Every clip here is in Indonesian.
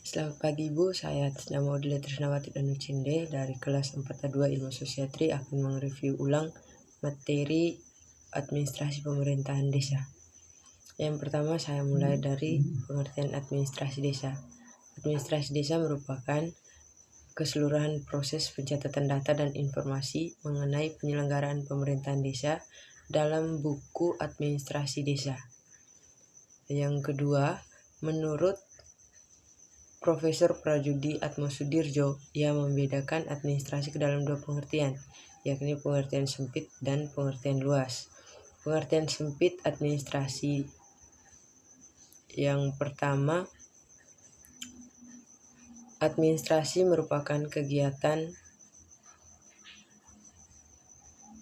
Selamat pagi Ibu, saya Tisna Maudila Trisnawati Danucinde dari kelas 4A2 Ilmu Sosiatri akan mereview ulang materi administrasi pemerintahan desa. Yang pertama saya mulai dari pengertian administrasi desa. Administrasi desa merupakan keseluruhan proses pencatatan data dan informasi mengenai penyelenggaraan pemerintahan desa dalam buku administrasi desa. Yang kedua, menurut Profesor Prajudi Atmosudirjo, ia membedakan administrasi ke dalam dua pengertian, yakni pengertian sempit dan pengertian luas. Pengertian sempit administrasi yang pertama, administrasi merupakan kegiatan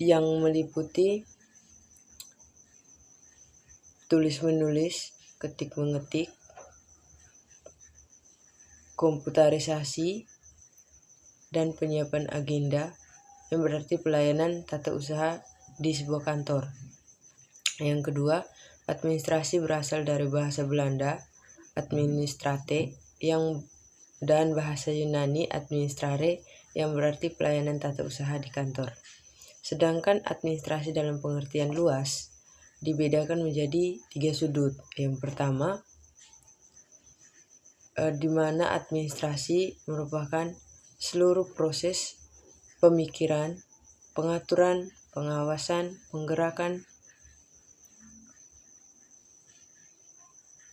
yang meliputi tulis-menulis, ketik-mengetik, komputerisasi, dan penyiapan agenda, yang berarti pelayanan tata usaha di sebuah kantor. Yang kedua, administrasi berasal dari bahasa Belanda, administrate, dan bahasa Yunani, administrare, yang berarti pelayanan tata usaha di kantor. Sedangkan administrasi dalam pengertian luas dibedakan menjadi 3 sudut. Yang pertama, di mana administrasi merupakan seluruh proses pemikiran, pengaturan, pengawasan, penggerakan,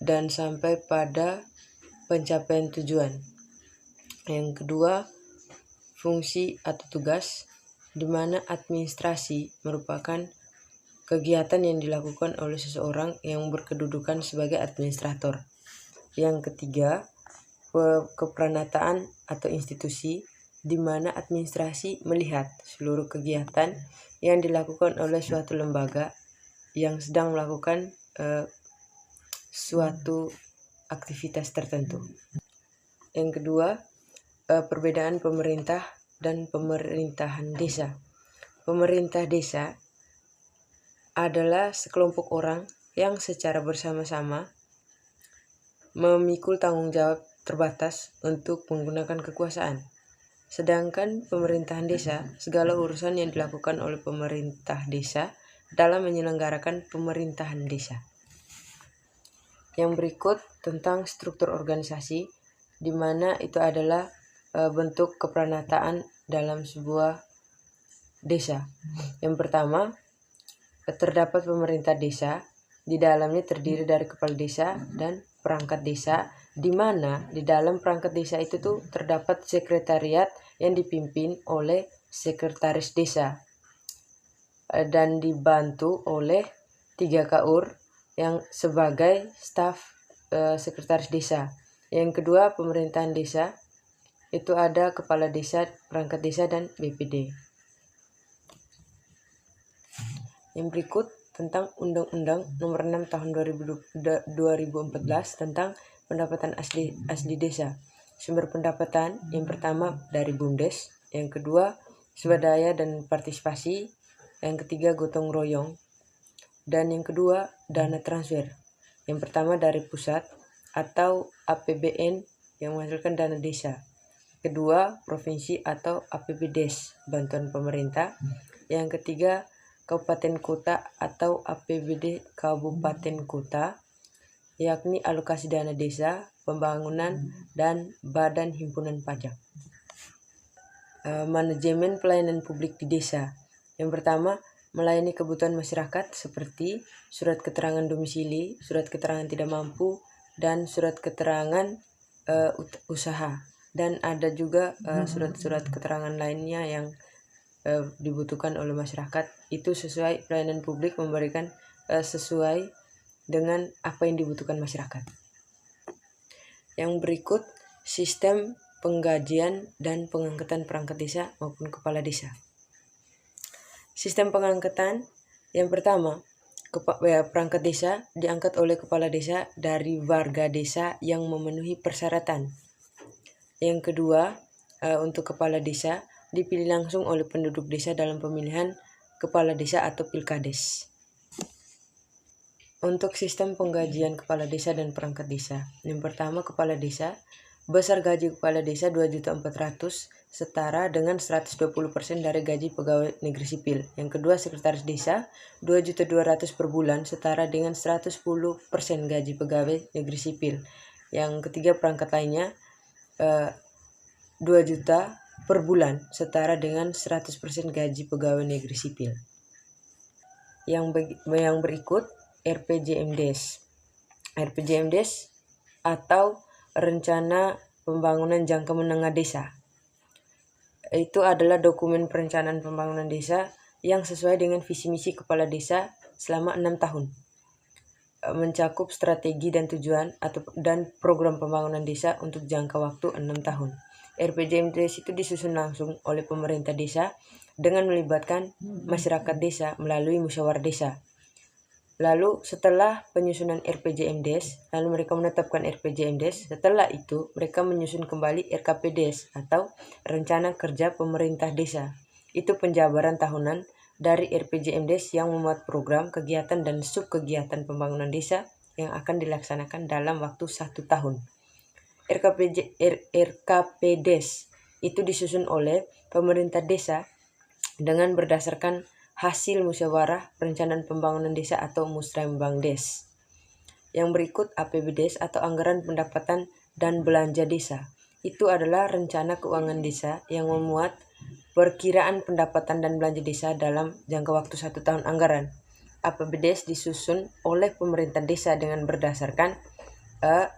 dan sampai pada pencapaian tujuan. Yang kedua, fungsi atau tugas, di mana administrasi merupakan kegiatan yang dilakukan oleh seseorang yang berkedudukan sebagai administrator. Yang ketiga, keperanatan atau institusi, di mana administrasi melihat seluruh kegiatan yang dilakukan oleh suatu lembaga yang sedang melakukan suatu aktivitas tertentu. Yang kedua, perbedaan pemerintah dan pemerintahan desa. Pemerintah desa adalah sekelompok orang yang secara bersama-sama memikul tanggung jawab terbatas untuk menggunakan kekuasaan. Sedangkan pemerintahan desa, segala urusan yang dilakukan oleh pemerintah desa dalam menyelenggarakan pemerintahan desa. Yang berikut tentang struktur organisasi, di mana itu adalah bentuk keperanatan dalam sebuah desa. Yang pertama, terdapat pemerintah desa, di dalamnya terdiri dari kepala desa dan perangkat desa, di mana di dalam perangkat desa itu tuh terdapat sekretariat yang dipimpin oleh sekretaris desa dan dibantu oleh 3 KUR yang sebagai staf sekretaris desa. Yang kedua, pemerintahan desa itu ada kepala desa, perangkat desa, dan BPD. Yang berikut tentang Undang-Undang Nomor 6 Tahun 2014 tentang pendapatan asli desa. Sumber pendapatan yang pertama dari BUMDes, yang kedua swadaya dan partisipasi, yang ketiga gotong royong, dan yang kedua dana transfer. Yang pertama dari pusat atau APBN yang menghasilkan dana desa. Kedua, provinsi atau APBDes, bantuan pemerintah. Yang ketiga, kabupaten kota atau APBD kabupaten kota, yakni alokasi dana desa, pembangunan, dan badan himpunan pajak. Manajemen pelayanan publik di desa. Yang pertama, melayani kebutuhan masyarakat seperti surat keterangan domisili, surat keterangan tidak mampu, dan surat keterangan usaha. Dan ada juga surat-surat keterangan lainnya yang dibutuhkan oleh masyarakat. Itu sesuai pelayanan publik, memberikan sesuai dengan apa yang dibutuhkan masyarakat. Yang berikut sistem penggajian dan pengangkatan perangkat desa maupun kepala desa. Sistem pengangkatan yang pertama, perangkat desa diangkat oleh kepala desa dari warga desa yang memenuhi persyaratan. Yang kedua, untuk kepala desa dipilih langsung oleh penduduk desa dalam pemilihan kepala desa atau pilkades. Untuk sistem penggajian kepala desa dan perangkat desa. Yang pertama, kepala desa Besar gaji kepala desa 2.400.000 setara dengan 120% dari gaji pegawai negeri sipil. Yang kedua, sekretaris desa 2.200.000 per bulan setara dengan 110% gaji pegawai negeri sipil. Yang ketiga, perangkat lainnya 2 juta per bulan setara dengan 100% gaji pegawai negeri sipil. Yang berikut RPJMDes. RPJMDes atau Rencana Pembangunan Jangka Menengah Desa. Itu adalah dokumen perencanaan pembangunan desa yang sesuai dengan visi misi kepala desa selama 6 tahun. Mencakup strategi dan tujuan dan program pembangunan desa untuk jangka waktu 6 tahun. RPJMDes itu disusun langsung oleh pemerintah desa dengan melibatkan masyarakat desa melalui musyawarah desa. Lalu setelah penyusunan RPJMDes, lalu mereka menetapkan RPJMDes. Setelah itu mereka menyusun kembali RKPDes atau Rencana Kerja Pemerintah Desa. Itu penjabaran tahunan dari RPJMDes yang memuat program, kegiatan, dan subkegiatan pembangunan desa yang akan dilaksanakan dalam waktu 1 tahun. RKPDes itu disusun oleh pemerintah desa dengan berdasarkan hasil musyawarah perencanaan pembangunan desa atau Musrembangdes. Yang berikut APBDes atau Anggaran Pendapatan dan Belanja Desa. Itu adalah rencana keuangan desa yang memuat perkiraan pendapatan dan belanja desa dalam jangka waktu 1 tahun anggaran. APBDes disusun oleh pemerintah desa dengan berdasarkan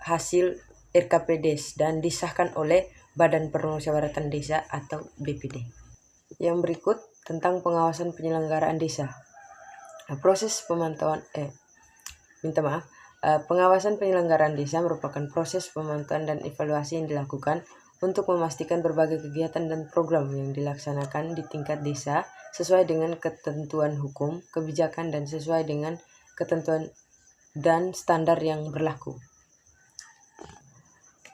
hasil RKPDes dan disahkan oleh Badan Permusyawaratan Desa atau BPD. Yang berikut tentang pengawasan penyelenggaraan desa. Pengawasan penyelenggaraan desa merupakan proses pemantauan dan evaluasi yang dilakukan untuk memastikan berbagai kegiatan dan program yang dilaksanakan di tingkat desa sesuai dengan ketentuan hukum, kebijakan, dan sesuai dengan ketentuan dan standar yang berlaku.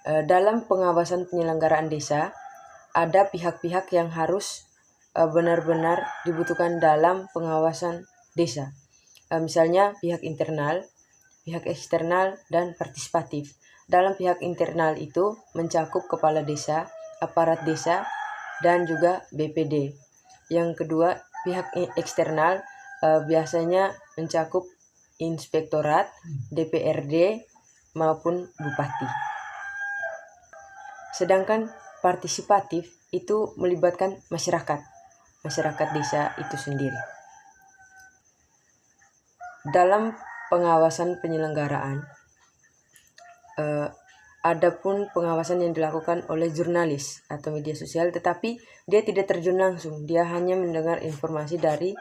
Dalam pengawasan penyelenggaraan desa, ada pihak-pihak yang harus benar-benar dibutuhkan dalam pengawasan desa. Misalnya pihak internal, pihak eksternal, dan partisipatif. Dalam pihak internal itu mencakup kepala desa, aparat desa, dan juga BPD. Yang kedua, pihak eksternal biasanya mencakup inspektorat, DPRD, maupun bupati. Sedangkan partisipatif itu melibatkan masyarakat desa itu sendiri. Dalam pengawasan penyelenggaraan, adapun pengawasan yang dilakukan oleh jurnalis atau media sosial, tetapi dia tidak terjun langsung, dia hanya mendengar informasi dari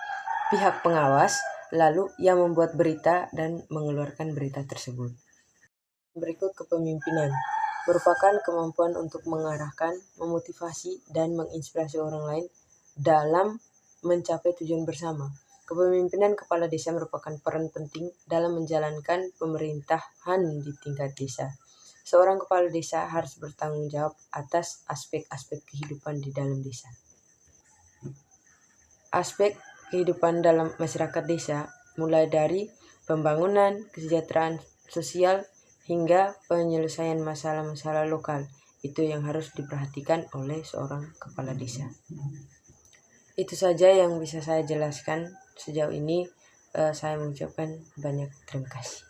pihak pengawas, lalu ia membuat berita dan mengeluarkan berita tersebut. Berikut kepemimpinan. Merupakan kemampuan untuk mengarahkan, memotivasi, dan menginspirasi orang lain dalam mencapai tujuan bersama. Kepemimpinan kepala desa merupakan peran penting dalam menjalankan pemerintahan di tingkat desa. Seorang kepala desa harus bertanggung jawab atas aspek-aspek kehidupan di dalam desa. Aspek kehidupan dalam masyarakat desa mulai dari pembangunan, kesejahteraan sosial, hingga penyelesaian masalah-masalah lokal. Itu yang harus diperhatikan oleh seorang kepala desa. Itu saja yang bisa saya jelaskan sejauh ini. Saya mengucapkan banyak terima kasih.